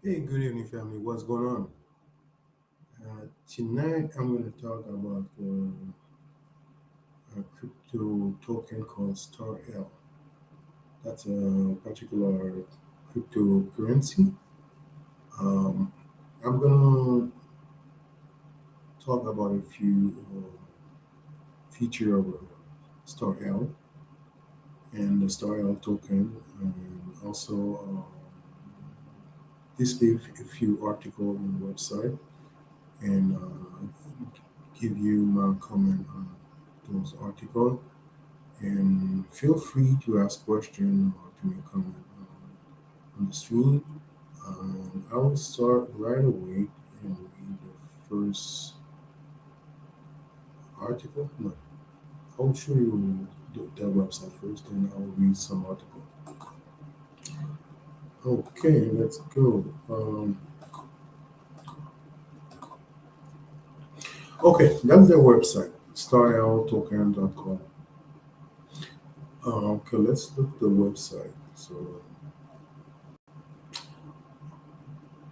Hey, good evening, family. What's going on? Tonight, I'm going to talk about a crypto token called StarL. That's a particular cryptocurrency. Um, I'm going to talk about a few feature of StarL and the StarL token, and also display a few articles on the website and give you my comment on those articles. And feel free to ask questions or to make comment on the stream. I will start right away and read the first article. No, I will show you the website first, and I will read some article. Okay, let's go. Okay, that's their website, starltoken.com. Okay, let's look at the website. So,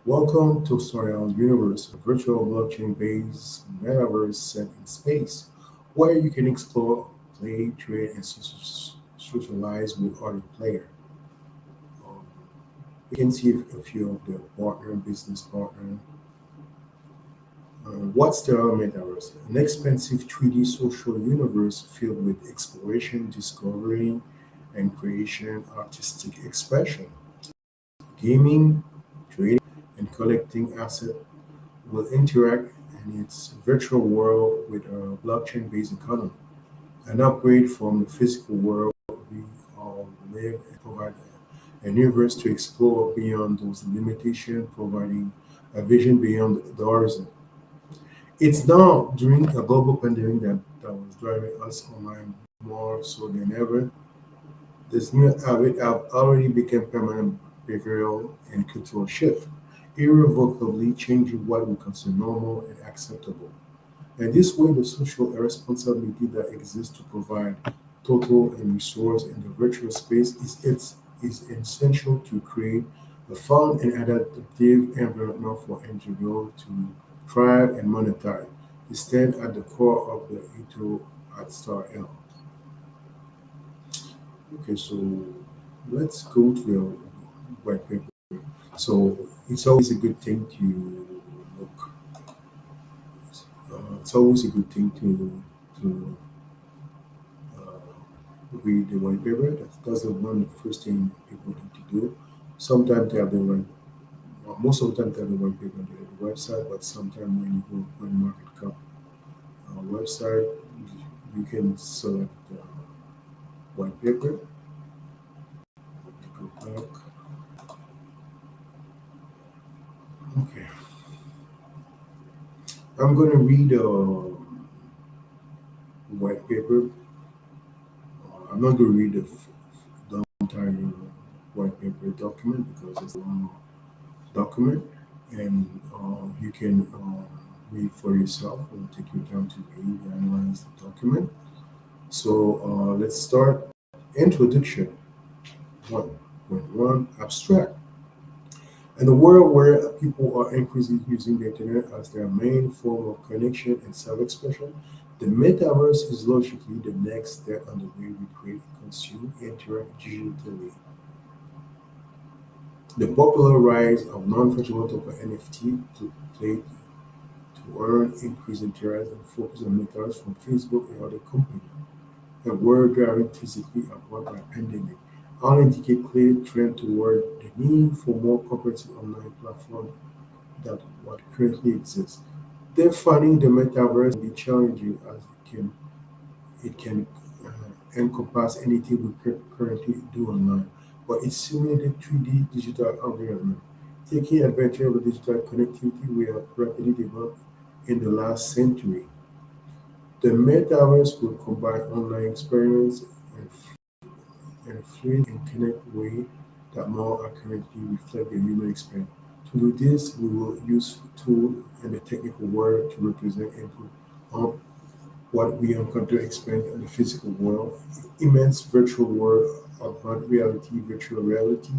welcome to StarL Universe, a virtual blockchain-based metaverse set in space, where you can explore, play, trade, and socialize with other players. Um, you can see a few of the business partner. What's the Metaverse? An expensive 3D social universe filled with exploration, discovery, and creation, artistic expression, gaming, trading, and collecting assets will interact in its virtual world with a blockchain-based economy, an upgrade from the physical world we all live and provide a universe to explore beyond those limitations, providing a vision beyond the horizon. It's now during a global pandemic that was driving us online more so than ever. This new habit have already become permanent behavioral and cultural shift, irrevocably changing what we consider normal and acceptable. And this way, the social responsibility that exists to provide total and resource in the virtual space is essential to create a fun and adaptive environment for individuals to thrive and monetize. They stand at the core of the ethos at Star L. Okay, so let's go to the white paper. So it's always a good thing to look. It's always a good thing to read the white paper. That's the one of the first thing people need to do. Sometimes they have the white, most of the time they have the white paper on the website, but sometimes when you go on Market Cup website, you can select the white paper. Go back. Okay, I'm gonna read white paper. I'm not gonna read the entire white paper document because it's a long document, and you can read for yourself. It'll take you time to read and analyze the document. So let's start. Introduction 1.1 Abstract. In a world where people are increasingly using the internet as their main form of connection and self expression, the metaverse is logically the next step on the way we create, consume, interact digitally. The popular rise of non-fungible token NFT played to earn increased interest and focus on metaverse from Facebook and other companies that were driving physically upward by pandemic. All indicate clear trend toward the need for more comprehensive online platform than what currently exists. Defining the metaverse can be challenging as it can encompass anything we currently do online, but it's simulated 3D digital environment, taking advantage of the digital connectivity we have rapidly developed in the last century. The metaverse will combine online experience and, and fluid and connect way that more accurately reflect the human experience. To do this, we will use tools and the technical word to represent and put on what we encounter experience in the physical world, immense virtual world, augmented reality, virtual reality,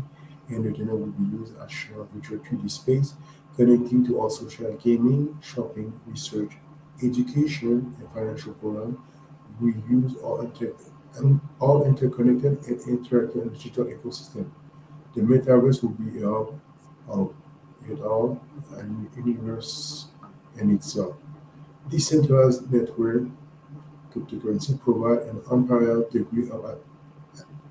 and the internet will be used as shared virtual 3D space, connecting to all social gaming, shopping, research, education, and financial programs. We use all interconnected and interactive in digital ecosystem. The metaverse will be of it all and universe in itself. Decentralized network cryptocurrency provide an unparalleled degree of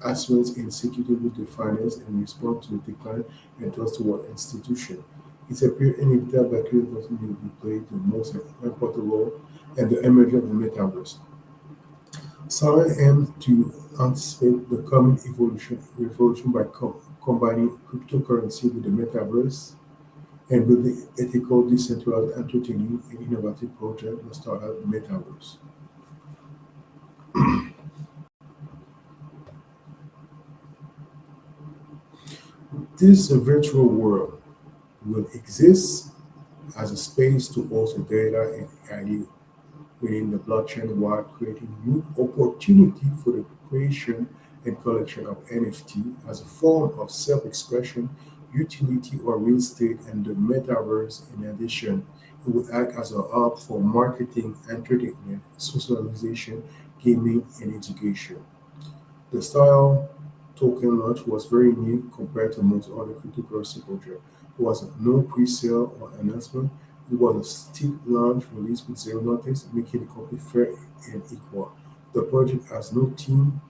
assurance in security the finance and respond to the decline and trust toward institution. It appears inevitable that cryptocurrency will play the most important role in the emergence of the metaverse. Sarah aims to anticipate the coming revolution by combining cryptocurrency with the metaverse and building ethical, decentralized, entertaining, and innovative project the StarL Metaverse. This virtual world will exist as a space to host data and idea within the blockchain while creating new opportunity for the creation and collection of NFT as a form of self-expression, utility, or real estate in the metaverse. In addition, it will act as a hub for marketing, entertainment, socialization, gaming, and education. The style token launch was very new compared to most other cryptocurrency projects. There was no pre-sale or announcement. It was a steep launch release with zero notice, making the company fair and equal. The project has no team,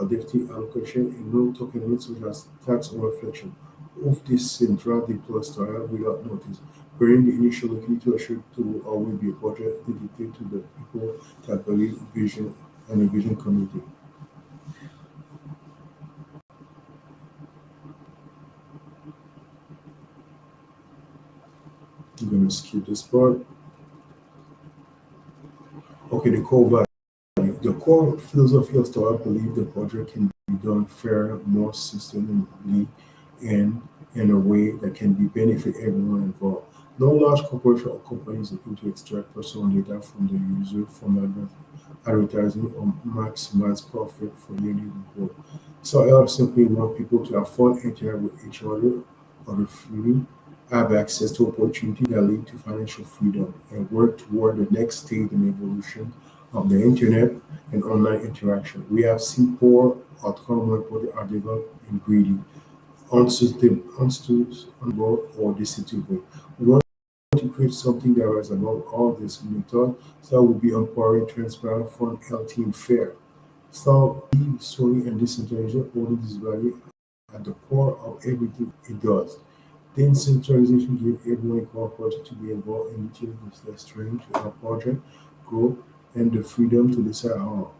identity allocation, and no tokenomic such as tax or reflection. Of this central deploy style without notice, bringing the initial liquidity assured to always be a project dedicated to the people that believe vision and the vision community. I'm going to skip this part. Okay, the core value. The core philosophy of startup believe the project can be done fair, more sustainably, and in a way that can be benefit everyone involved. No large corporation or companies looking to extract personal data from the user from advertising or maximize profit for nearly the whole. So I simply want people to have fun, interact with each other freely, have access to opportunity that lead to financial freedom, and work toward the next stage in evolution of the internet and online interaction. We have seen poor outcome when projects are developed in greedy, unsustainable, or destitute. We want to create something that is above all this method, so that will be empowering, transparent, fun, healthy, and fair. So be solely and decentralized, holding this value at the core of everything it does. Decentralization gives everyone equal opportunity to be involved in achieving their strength, our project, growth, and the freedom to decide how.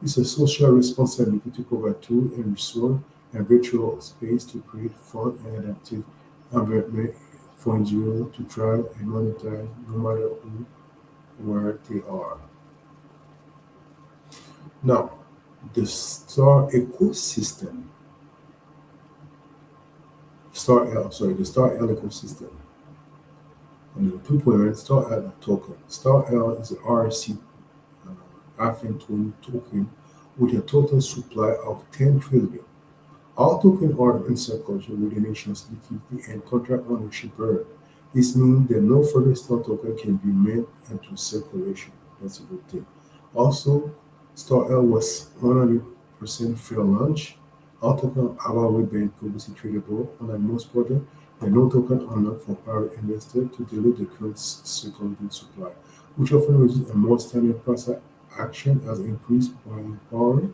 It's a social responsibility to provide tools and resources and virtual space to create fun and adaptive environment for individuals to thrive and monetize no matter who where they are. Now, the star ecosystem, the star L ecosystem. And then 2.1 star L token. Star L is an RC Afin 20 token with a total supply of 10 trillion. All tokens are in circulation with the nation's liquidity and contract ownership burden. This means that no further star token can be made into circulation. That's a good thing. Also, StarL was 100% fair launch. All tokens have already been publicly tradable, unlike most projects, and no token are not for private investors to dilute the current circulating supply, which often results in more standard price action as increased buying power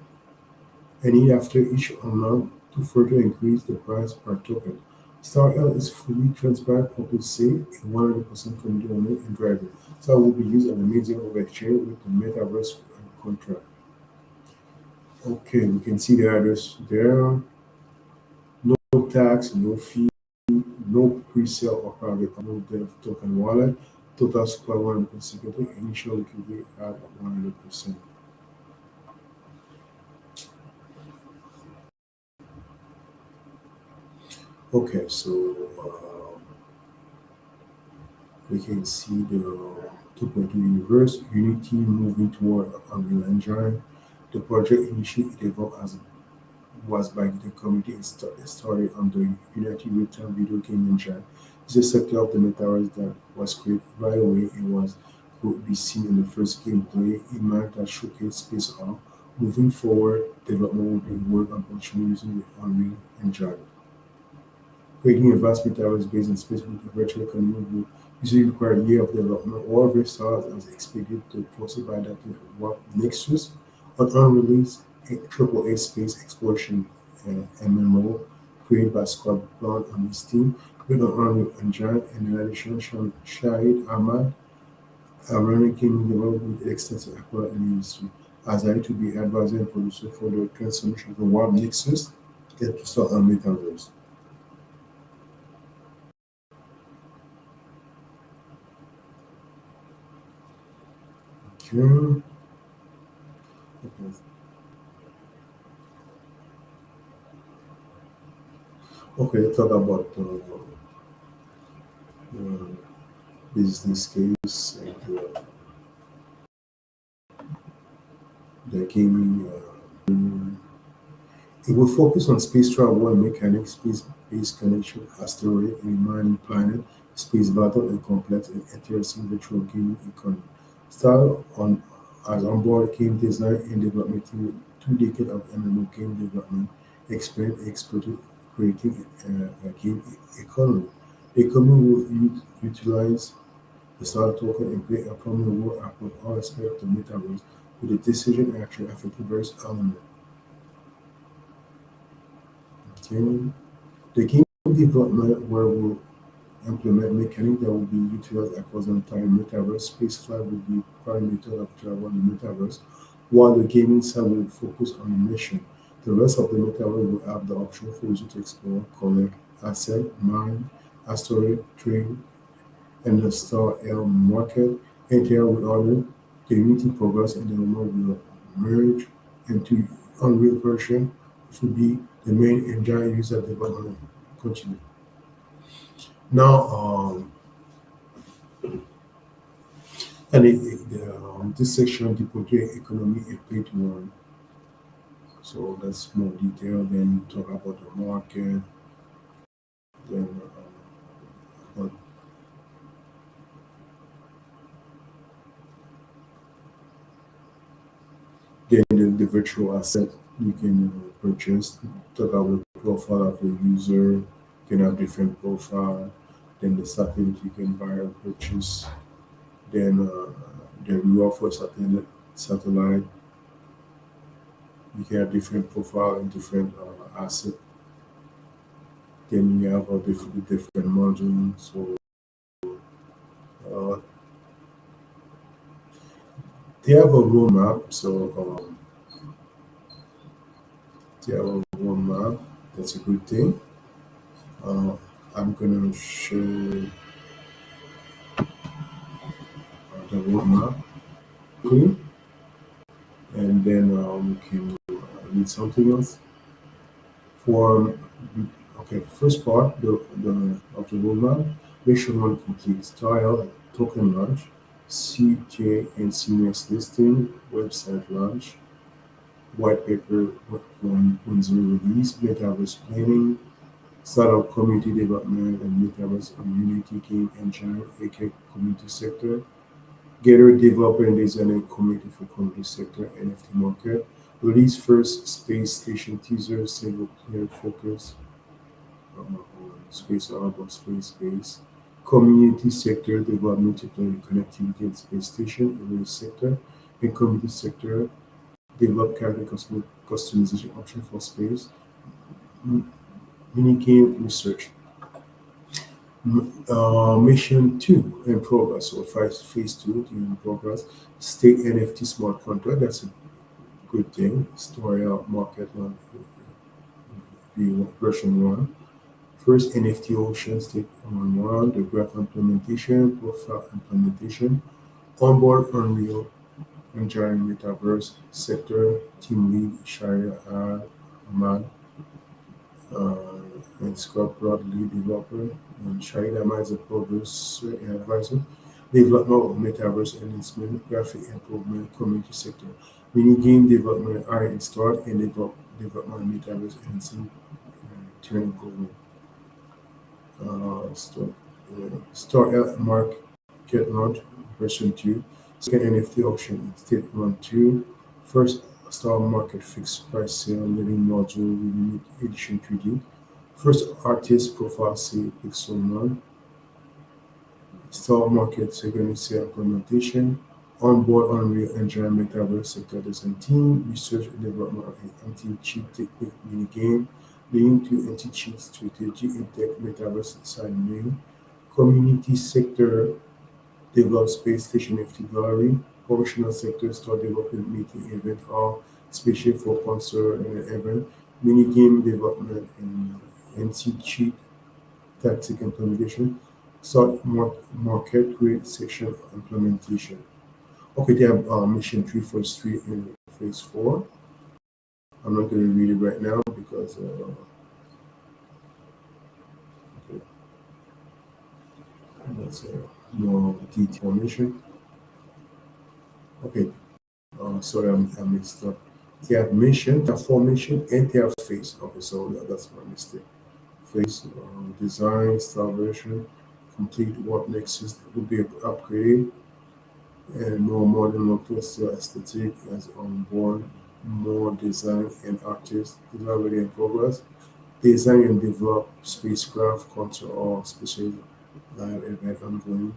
and need after each amount to further increase the price per token. StarL is fully transparent, public safe, and 100% community owned and driven. So it will be used as a medium of exchange with the Metaverse contract. Okay, we can see the address there. No tax, no fee, no pre-sale or private, no dev token wallet. Total supply 100% security, initial liquidity at 100%. Okay, so we can see the 2.2 universe, Unity moving toward Unreal Engine. The project initially developed as was by the community started under Unity Real-Time Video Game Engine. It's a sector of the metaverse that was created right away and was could be seen in the first gameplay in mind that showcased space art. Moving forward, development will be work on functioning using the Unreal Engine. Creating a vast metaverse based on space with a virtual economy will usually require a year of development. However, StarL has expected the process by adapting what Nexus, an unreleased AAA space exploration MMO created by Scott Brown and his team, with an Unreal Engine, and in addition, Shahid Ahmad, a running gaming developer with extensive accolades in the industry, as I to be advisor and producer for the transformation from Warp Nexus get to start on Metaverse. Okay. Okay, talk about uh, business case and the gaming. It will focus on space travel and mechanics, space-based connection, asteroid and mining planet, space battle, and complex and interesting virtual gaming economy. Style on as onboard game design and development team with 2 decades of MMO game development experience expertise creating a game economy. The economy will utilize the Star token and play a prominent role across all aspects of the metaverse with the decision action affecting various elements. Okay. The game development where we'll implement mechanics that will be utilized across the entire metaverse. Spaceflight will be primary method of travel in the metaverse, while the gaming side will focus on the mission. The rest of the metaverse will have the option for you to explore, collect, asset, mine, asteroid, trade, and the StarL market, interact with others. The Unity progress and development will merge into Unreal version, which will be the main engine user development continue. Now, this section, the portray economy and pay to earn. So that's more detail. Then talk about the market. Then, then the virtual asset you can purchase. Talk about the profile of the user. You can have different profile. Then the satellite you can buy or purchase. Then we offer satellite. You can have different profile and different asset. Then you have a different margin. So uh, they have a roadmap. So they have a roadmap. That's a good thing. Uh, I'm gonna show the roadmap quickly, and then we can read something else. For okay, first part the of the roadmap, mission one complete style, token launch, CJ and CMS listing, website launch, white paper 1.0 release, metaverse planning, startup community development and metaverse and Unity game engine, aka community sector, gather developer and designer community for community sector NFT market, release first space station teaser, single player focus, on space out of space base, community sector development to play connectivity and space station, release sector, and community sector develop character customization option for space, minigame research. Mission 2 in progress, so phase 2 in progress. State NFT smart contract, that's a good thing. Story out market version 1. First NFT Ocean State on 1, the graph implementation, profile implementation, onboard Unreal Engine Metaverse sector, team lead Shaya Ahmad, uh, and Scott Broad, lead developer, and Shahid Ahmad is a producer and advisor. Development of metaverse enhancement, graphic improvement, community sector. Mini game development are installed and developed development metaverse enhancing turning global. Store, StarL market launch version 2. Second NFT auction statement 2. First Star Market fixed price sale living module unique edition 3D. First artist profile sale pixel 1. Star Market second sale implementation. Onboard Unreal Engine Metaverse Sector Design Team, Research and Development of Anti-Cheat Technique Minigame, Leading to Anti-Cheat Strategy in Tech Metaverse Design Name, Community Sector Develop Space Station FT Gallery, Professional Sector Store Development Meeting Event Hall, Spaceship for Concert and Event, Minigame Development and Anti-Cheat Tactic Implementation, Sort Market Create Section Implementation. Okay, they have mission 3, phase 3, and phase 4. I'm not going to read it right now because okay, that's more detailed mission. Okay, sorry, I mixed up. They have mission, they have formation, and they have phase. Okay, so that's my mistake. Phase, design, style version, complete what next will be upgraded, and more modern local style aesthetic as on board, more design and artists is already in progress. Design and develop spacecraft, control or special live event ongoing.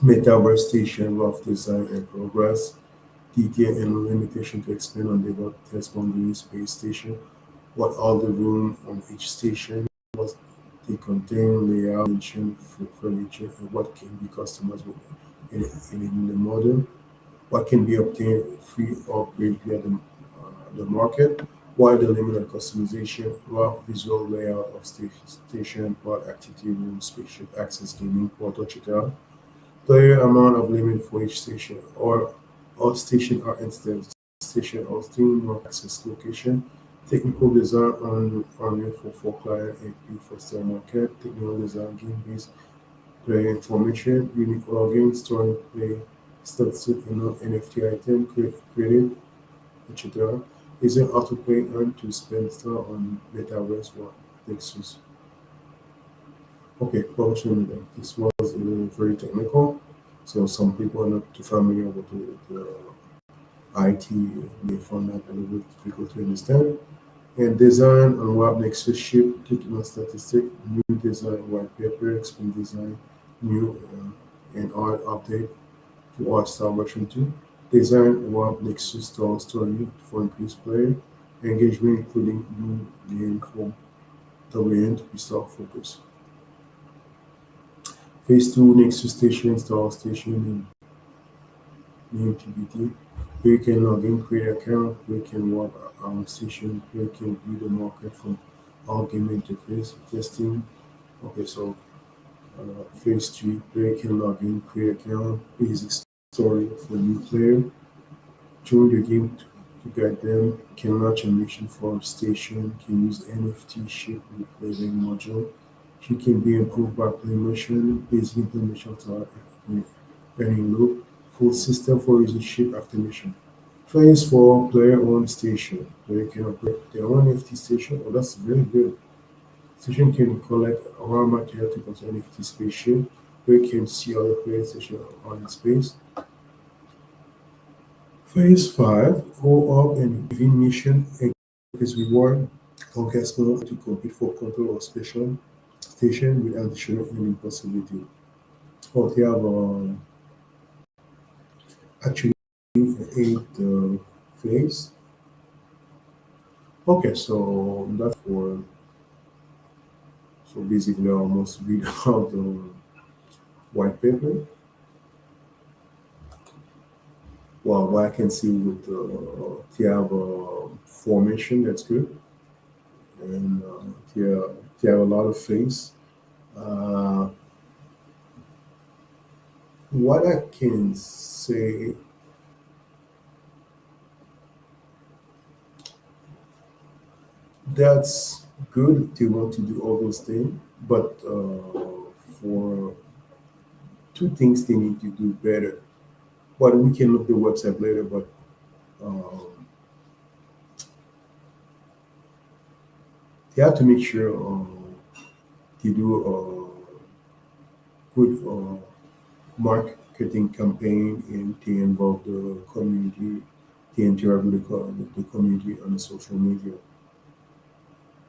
Metaverse station, rough design and progress. Detail and limitation to expand on develop test boundary space station. What all the room on each station, what they contain, layout, dimension, furniture, and what can be customized with in the model, what can be obtained free or paid via the market, why the limit of customization, rough visual layout of station, pod, activity room, spaceship, access, gaming, port, etc. Player amount of limit for each station, or all station are instance station or team or access location. Technical design on for client and P for star market. Technical design game based player information, unique login, storing play statistic in NFT item, created, etc. Is an autoplay earned to spend star on Metaverse or Nexus. Okay, question. This was very technical, so some people are not too familiar with the IT. May find that a little bit difficult to understand. And design on web Nexus ship, clicking on statistic, new design white paper, explain design, new and art update to art style version 2. Design web Nexus style story for increased player engagement, including new game for WN to be start focus. Phase 2 Nexus station style station name TBT. Where you can log in, create account, where you can work station, where you can view the market from all game interface testing. Okay, so phase 3, where you can log in, create account, basic story for new player, join the game to guide them, can launch a mission for station, can use NFT ship with living module. She can be improved by play motion, basic implementation to learning loop, full system for using ship after mission. Phase 4, player own station. Player can operate their own NFT station. Oh, that's very good. Station can collect raw material to construct NFT spaceship. Player can see other player station on its space. Phase 5, go up and within mission and is reward or guest mode to compete for control of special station with additional enemy possibility. Or they have actually 8 phase. Okay, so that's for so basically I almost read out the white paper. Well, what I can see with they have formation that's good, and they have a lot of things. Uh, what I can say that's good. They want to do all those things, but for two things they need to do better. But we can look the website later. But um, you have to make sure you do a good marketing campaign and to involve the community, to interact with the community on the social media.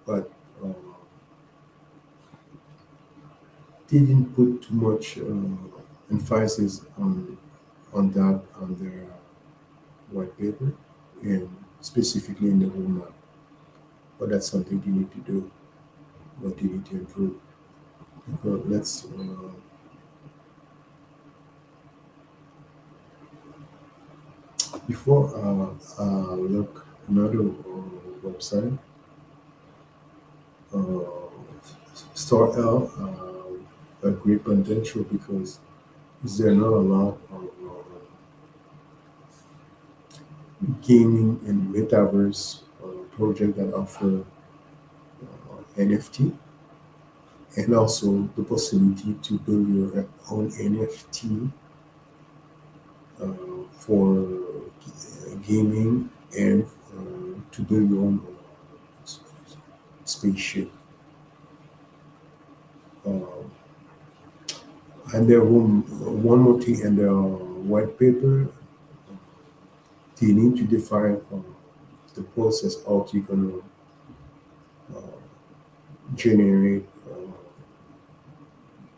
But uh, didn't put too much emphasis on that on their white paper and specifically in the roadmap. But that's something you need to do, what you need to improve. Let's before look another website, uh, StarL, a great potential because there are not a lot of gaming and metaverse project that offer NFT and also the possibility to build your own NFT for gaming and to build your own spaceship. Uh, and there one more thing in the white paper, they need to define the process how you're gonna generate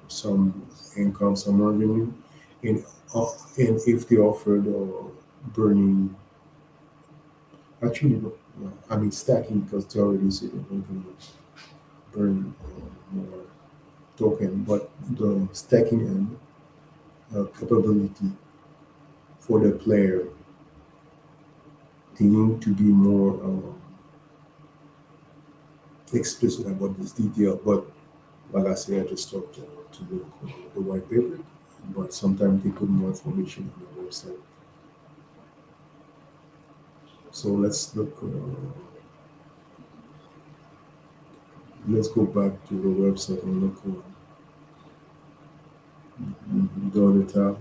some income, some revenue, and and if they offer the burning, actually, no, no, I mean stacking because they already said they're going to burn more token, but the stacking and capability for the player, they need to be more explicit about this detail. But like I said, I just talked to the white paper, but sometimes they put more information on the website. So let's look. Let's go back to the website and look the other tab.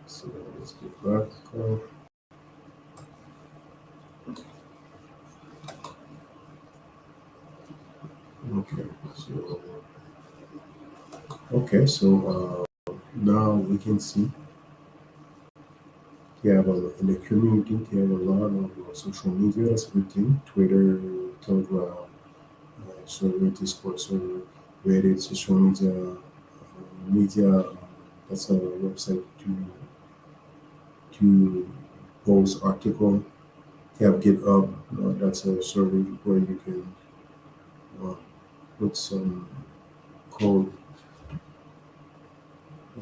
So let's go back. Okay. So now we can see they have in the community. They have a lot of social media. That's a good thing. Twitter, Telegram, server, Discord server, Reddit, social media. That's a website to post article. They have GitHub. That's a server where you can uh, put some code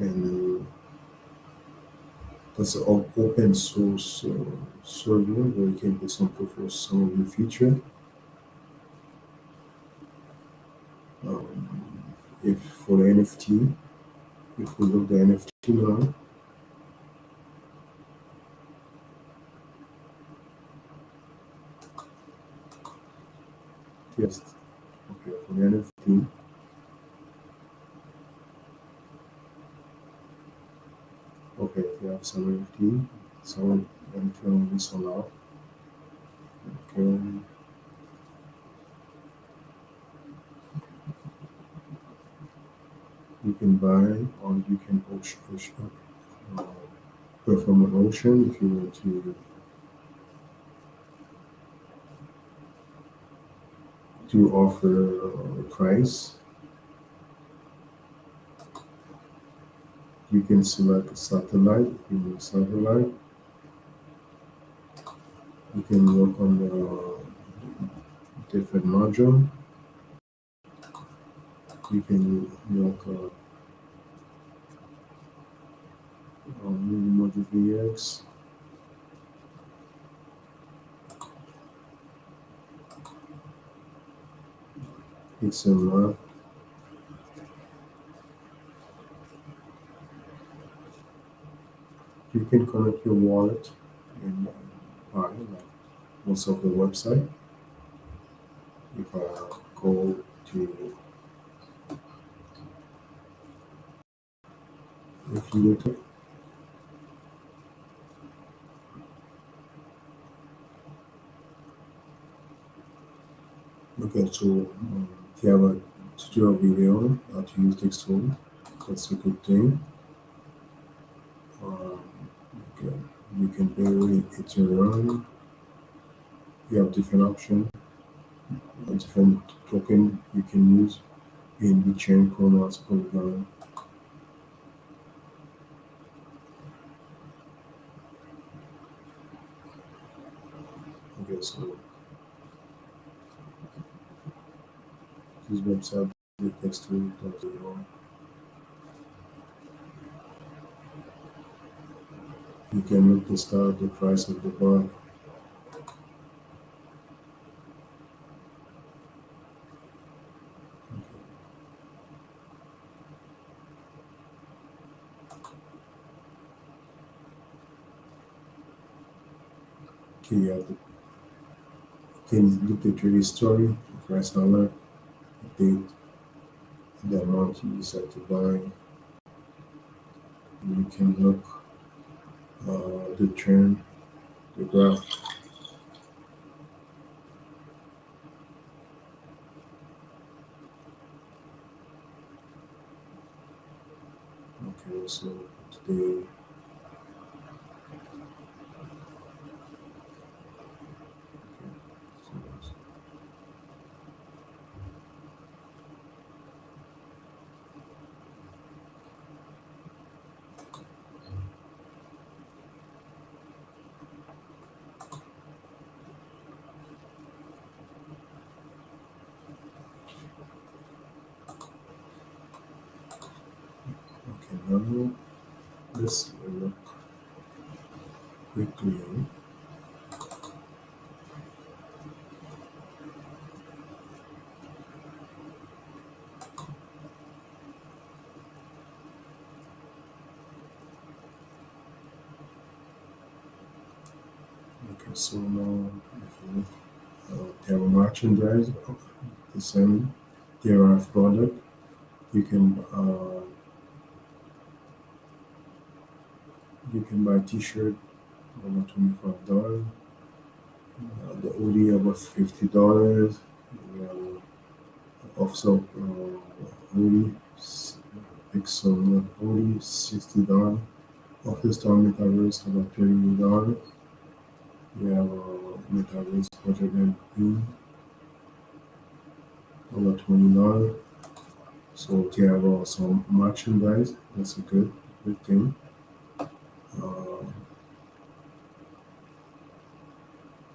and that's an open source server where you can put some code for some of your feature. Um, if for the NFT, if we look the NFT now, yes, okay, for the NFT, okay, we have some NFT, some NFT only sold out. Okay, you can buy or you can uh, perform an auction if you want to offer a price. You can select a satellite. If you want satellite, you can work on the different module. You can work on mini module VX. It's a lot. You can connect your wallet and buy like most of the website. If I go to if you go to Okay, so if you have a tutorial video how to use this tool, that's a good thing. Um, okay. You can vary it around. You have different options, different token you can use in the chain chronos program. Okay, so this website the text tool. You can look to start the price of the bar. Okay, you have the, can look at your history, the price alert, the date, the amount you decide to buy. You can look the trend, the graph. Okay, so today, so, okay, now let's look quickly. Okay, so now if you look, there are merchandise, the same. There are product. You can buy T-shirt about $25. The hoodie about $50. Also, hoodie, Pixel hoodie $60. Office Star Metaverse about $30. We have Metaverse Project MP about $20. So they have some merchandise. That's a good thing. Uh,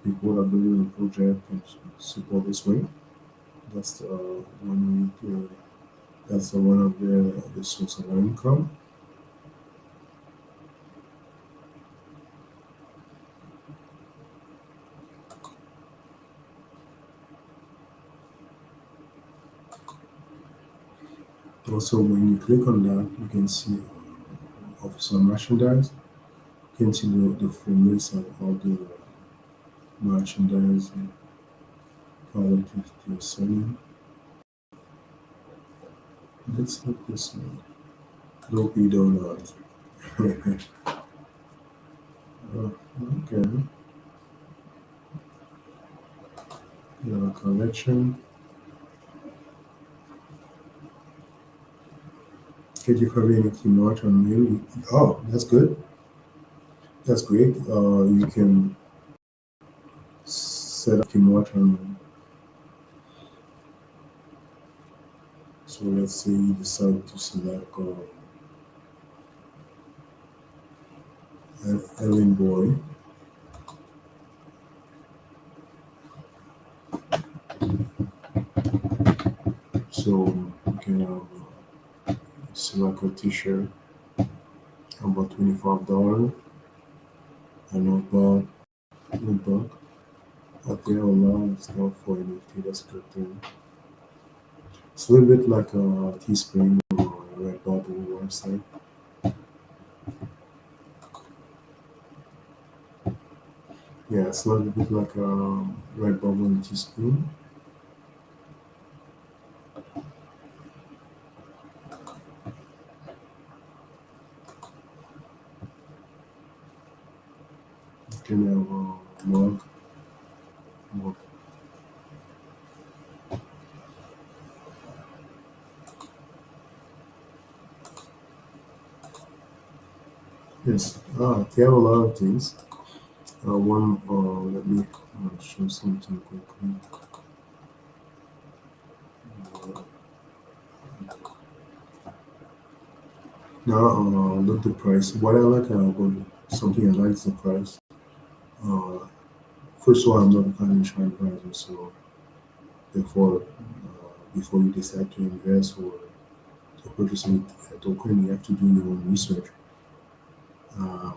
People that believe in the project can support this way. That's one way. That's one of the source of income. Also, when you click on that, you can see of some merchandise. You can see the full list of all the merchandise and product that you're selling. Let's look this one. Dopey Donuts. Okay. Your collection. Did you have anything more on you? Oh, that's good. That's great. You can set up more on. So let's say you decide to select Ellen Boy. So you can select a T-shirt about $25. A notebook. Out there online stuff for NFT. That's a good thing. It's a little bit like a Teespring or a Redbubble website. Yeah, it's a little bit like a Redbubble and Teespring. You can have a mug. Yes, there are a lot of things. One, let me show something quickly. Uh, Now, look the price. What I like about something I like is the price. Uh, First of all, I'm not a financial advisor, so therefore, before you decide to invest or to purchase a token, you have to do your own research. Um,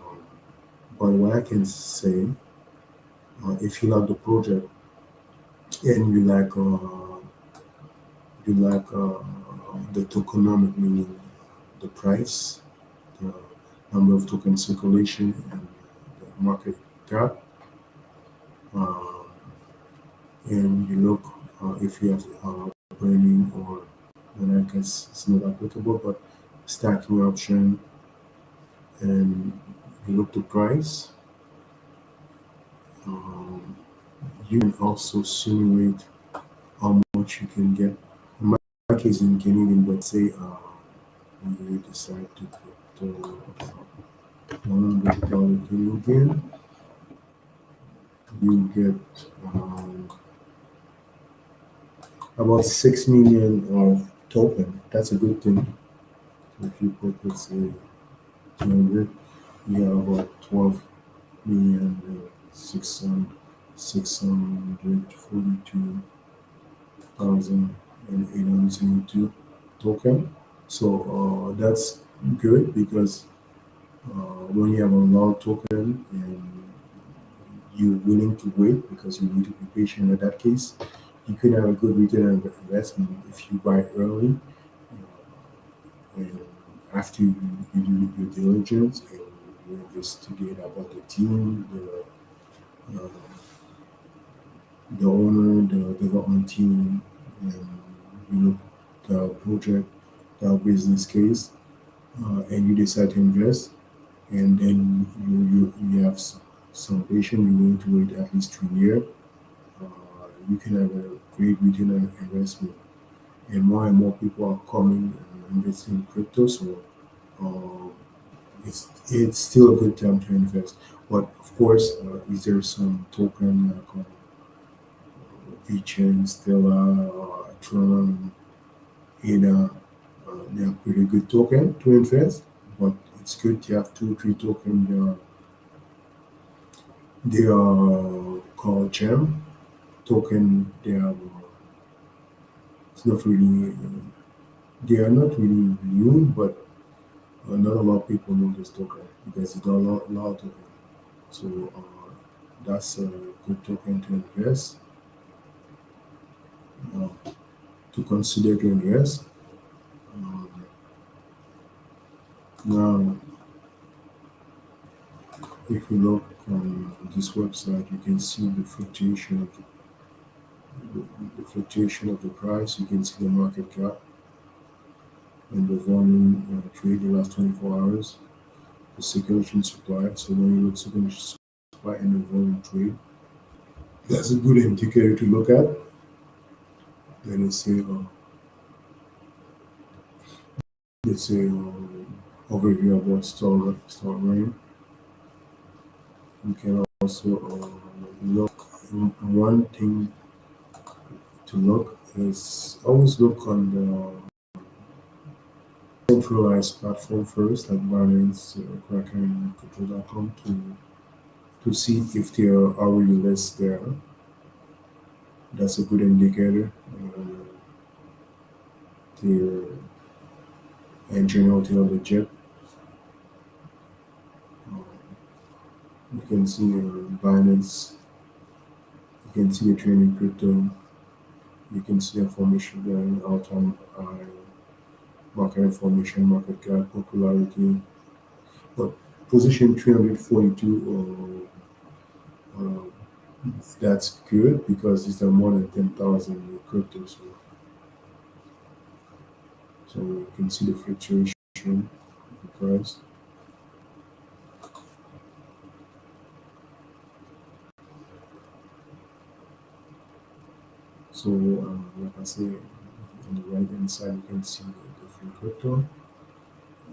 but what I can say, if you like the project and you like the tokenomic, meaning the price, the number of token circulation, and the market cap, um, and you look if you have burning or then I guess it's not applicable, but stacking option, and you look the price. Um, you can also simulate how much you can get. In my case, in Canadian, but say you decide to put $100 Canadian, you get about 6 million of token. That's a good thing. If you put, let's say, 200, you have about 12 million, 642,872 token. So that's good because when you have a lot of token and you're willing to wait because you need to be patient in that case, you can have a good return on investment if you buy early and after you do your diligence and you investigate about the team, uh, the owner, the development team, and you look the project, the business case, and you decide to invest, and then you have some patience. You're willing to wait at least 2 years. You can have a great return on investment, and more people are coming and investing in crypto. So uh, it's still a good time to invest. But of course, is there some token like VeChain, Stella, Tron, ADA? They are pretty good token to invest, but it's good to have two, three token. They are called gem token. It's not really. They are not really new, but not a lot of people know this token because it's a lot of token. So that's a good token to invest, uh, to consider to invest. Um, Now, if you look on this website, you can see the fluctuation of the price. You can see the market cap and the volume trade the last 24 hours, the circulation supply. So when you look circulation supply and the volume trade, that's a good indicator to look at. Then it's a overview about store range. You can also look. One thing to look is always look on the centralized platform first, like Binance, Kraken, and Crypto.com, to see if there are already lists there. That's a good indicator. They're in general they're legit. Uh, you can see Binance, you can see a trading crypto, you can see information there, all-time high, market information, market cap, popularity. But position 342, that's good because it's more than 10,000 in crypto. So you can see the fluctuation of the price. So, like I say, on the right hand side, you can see the different crypto.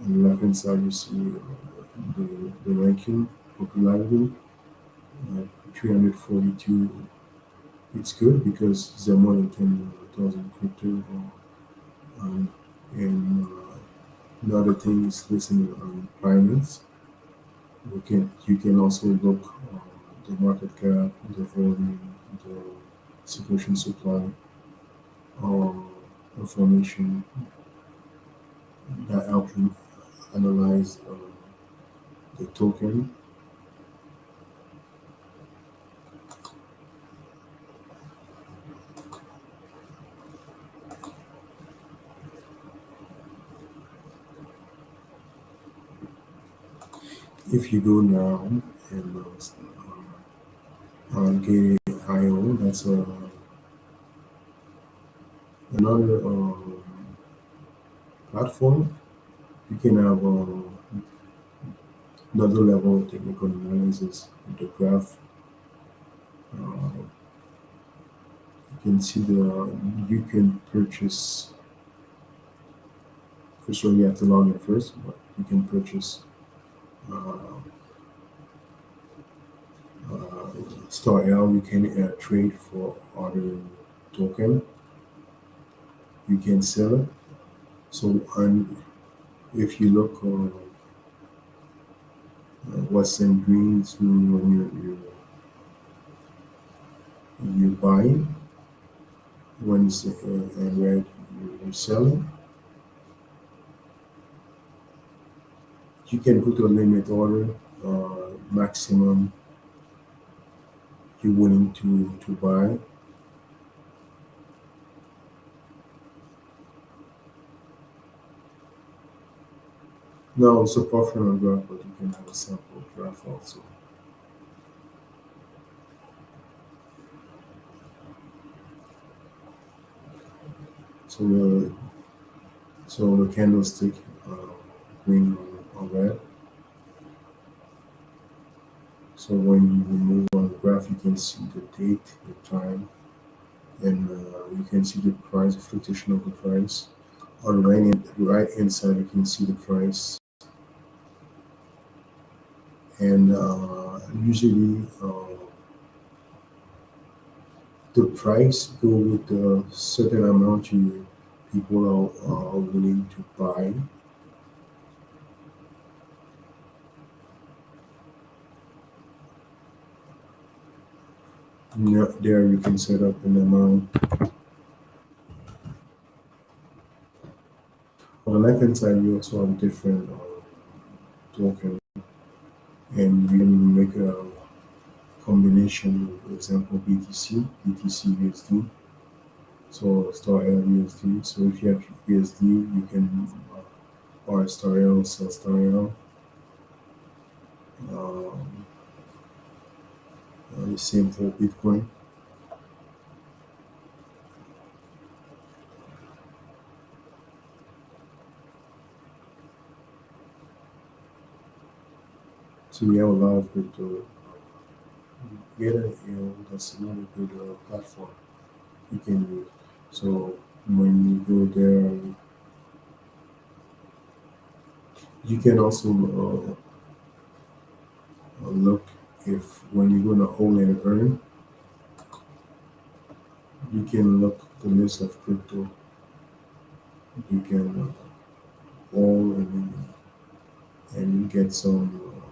On the left hand side, you see the ranking popularity at 342. It's good because there are more than 10,000 crypto. Um, and another thing is listening on Binance. You can also look the market cap, the volume, the sufficient supply, uh, information that help you analyze the token. If you go now and on Gate.io, that's another platform. You can have another level of technical analysis with the graph. Uh, you can see you can purchase. For sure, you have to log in first, but you can purchase uh, StarL. You can trade for other token. You can sell it. So, and if you look, what's in green is when you're buying, when it's red you're selling. You can put a limit order, maximum you're willing to buy. Now it's a professional graph, but you can have a sample graph also. So the candlestick, uh, green or red. So when you move on the graph, you can see the date, the time, and you can see the price, fluctuation of the price. On the right hand side, you can see the price, and usually the price go with the certain amount you people are willing to buy. There you can set up an amount. On the left hand side, you also have different token, and you can make a combination. For example, BTC USD. So StarL USD. So if you have USD, you can buy StarL, sell StarL. Um, Same for Bitcoin. So we have a lot of crypto. Get that's another good platform you can use. So when you go there, you can also look if when you're gonna own and earn, you can look the list of crypto you can own and get some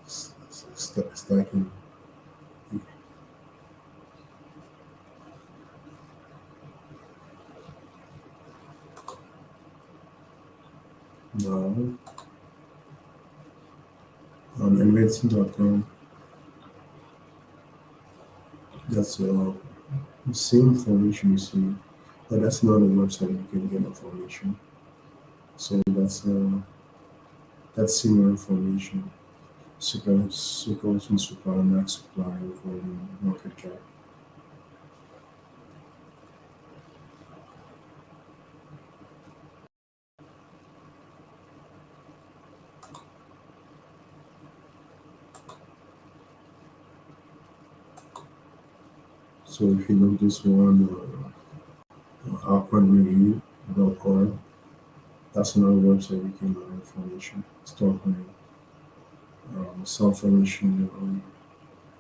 stacking. Now on investing.com, that's the same information you see, but that's not a website you can get information. So that's similar information. Circulation supply, max supply, volume, market cap. So if you look this one, outwardreview.org, that's another website you can learn information. Start planning. some formation.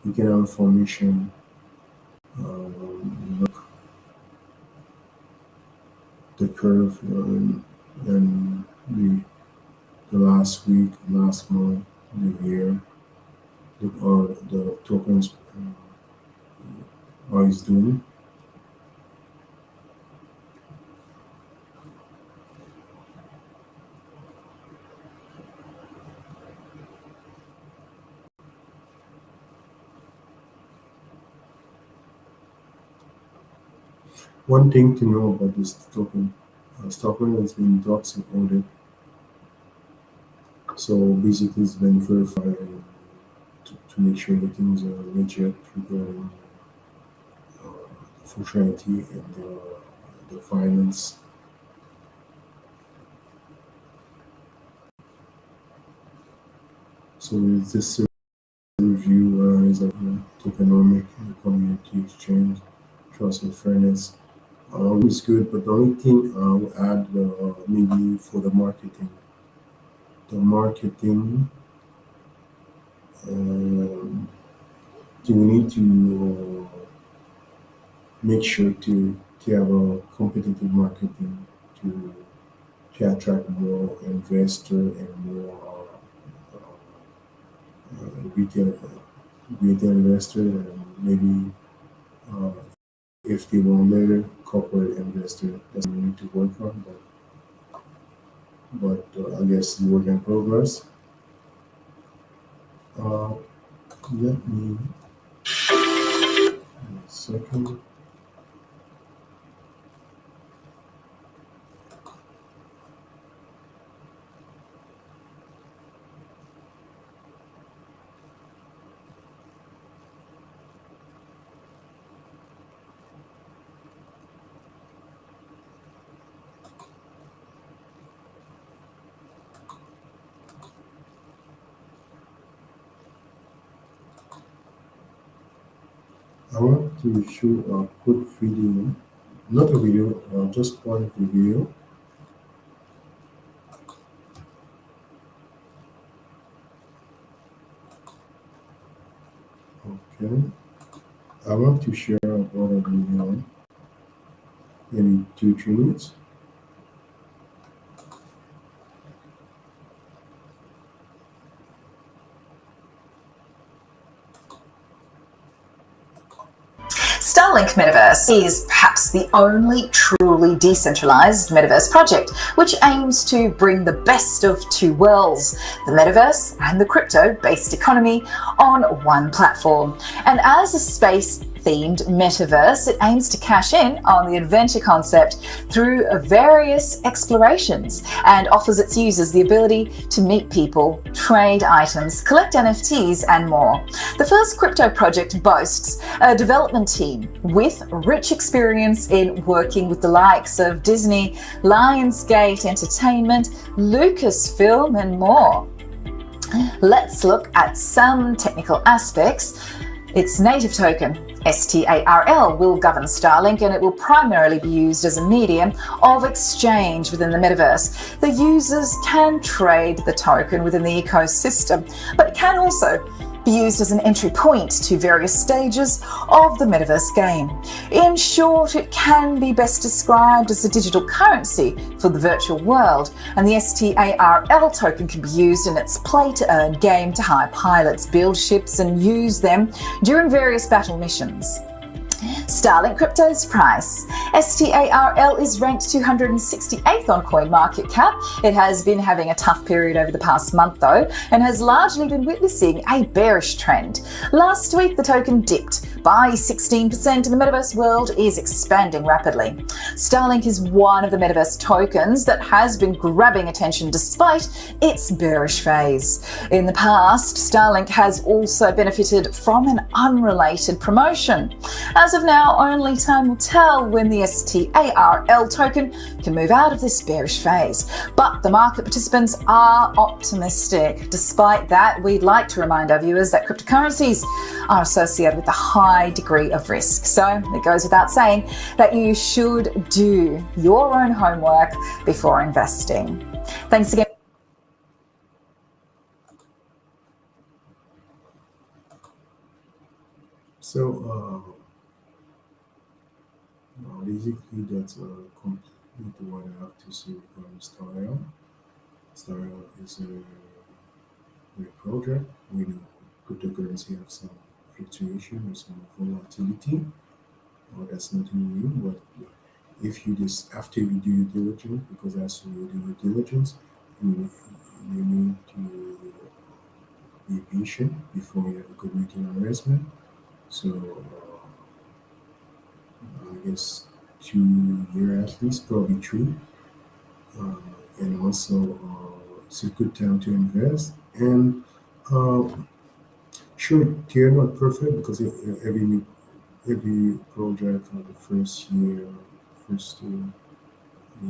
You can have formation. Look the curve and the last week, last month, the year, the tokens are is doing. One thing to know about this token, token has been doxed and audit, so basically it's been verified to make sure that things are legit regarding functionality and the finance. So it's this review is a tokenomic community exchange, trust and fairness. It's good, but the only thing I will add maybe for the marketing. The marketing, um, you need to make sure to have a competitive marketing to attract more investor and more retail investor and maybe uh, if they want later corporate investor that's what we need to work on but I guess the work in progress. Uh, Let me a second. I want to show a quick video, not a video, just one video. Okay, I want to share about a video, maybe 2 3 minutes. Starlink Metaverse is perhaps the only truly decentralized metaverse project which aims to bring the best of two worlds, the metaverse and the crypto-based economy, on one platform. And as a space-themed metaverse, it aims to cash in on the adventure concept through various explorations and offers its users the ability to meet people, trade items, collect NFTs, and more. The first crypto project boasts a development team with rich experience in working with the likes of Disney, Lionsgate Entertainment, Lucasfilm, and more. Let's look at some technical aspects. Its native token, StarL, will govern Starlink, and it will primarily be used as a medium of exchange within the metaverse. The users can trade the token within the ecosystem, but it can also be used as an entry point to various stages of the metaverse game. In short, it can be best described as a digital currency for the virtual world, and the StarL token can be used in its play-to-earn game to hire pilots, build ships, and use them during various battle missions. Starlink Crypto's price. StarL is ranked 268th on CoinMarketCap. It has been having a tough period over the past month though, and has largely been witnessing a bearish trend. Last week the token dipped by 16% and the metaverse world is expanding rapidly. Starlink is one of the metaverse tokens that has been grabbing attention despite its bearish phase. In the past, Starlink has also benefited from an unrelated promotion. As of now, only time will tell when the StarL token can move out of this bearish phase. But the market participants are optimistic. Despite that, we'd like to remind our viewers that cryptocurrencies are associated with a high degree of risk. So it goes without saying that you should do your own homework before investing. Thanks again. So basically, that's complete what I have to say regarding StarL. StarL is a great project. We know cryptocurrency have some fluctuation or some volatility. That's nothing new, but if you just after you do your diligence, because as you do your diligence, you, you need to be patient before you have a good return on investment. So I guess 2 years at least, probably three, uh, and also it's a good time to invest. And uh, sure, they're not perfect because every project for the first year, first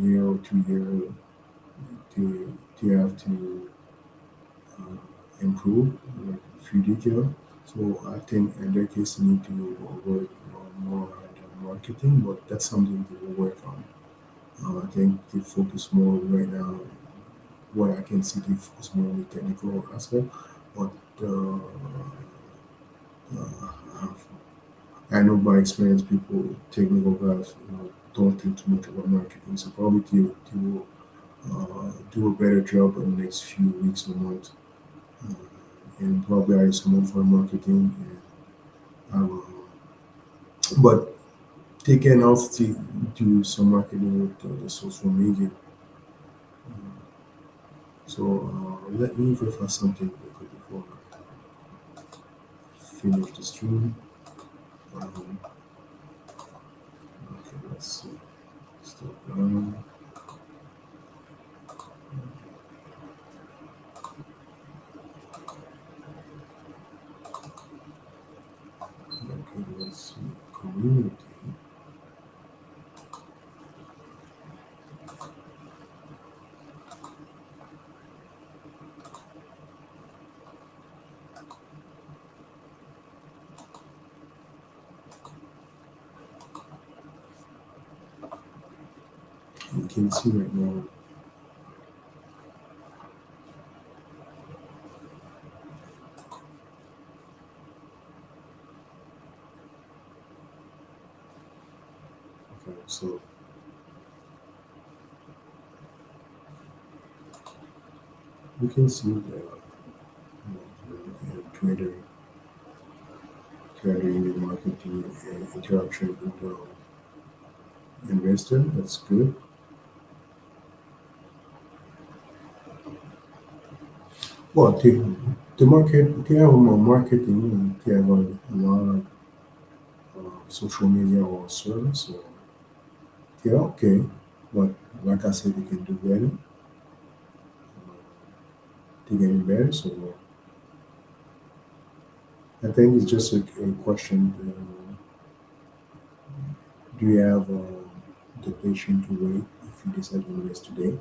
year or 2 year, they have to uh, improve a few details. So I think in their case, they need to work more on the marketing, but that's something they will work on. I think they focus more right now. What I can see, they focus more on the technical aspect, but uh, uh, I know by experience, people technical guys, don't think too much about marketing. So probably they will do a better job in the next few weeks or months, uh, and probably hire someone for marketing. And but they can also do some marketing with the social media. So let me verify something real quick before I finish the stream. Okay, let's see. Stop down. Okay, let's see. Community. You can see right now. Okay, so you can see Twitter, email marketing, and interaction with the investor. That's good. Well, the market, they have more marketing, and they have a lot of social media or service. So they're okay, but like I said, they can do better. They're getting better. So I think it's just a question. Do you have the patience to wait if you decide to invest today?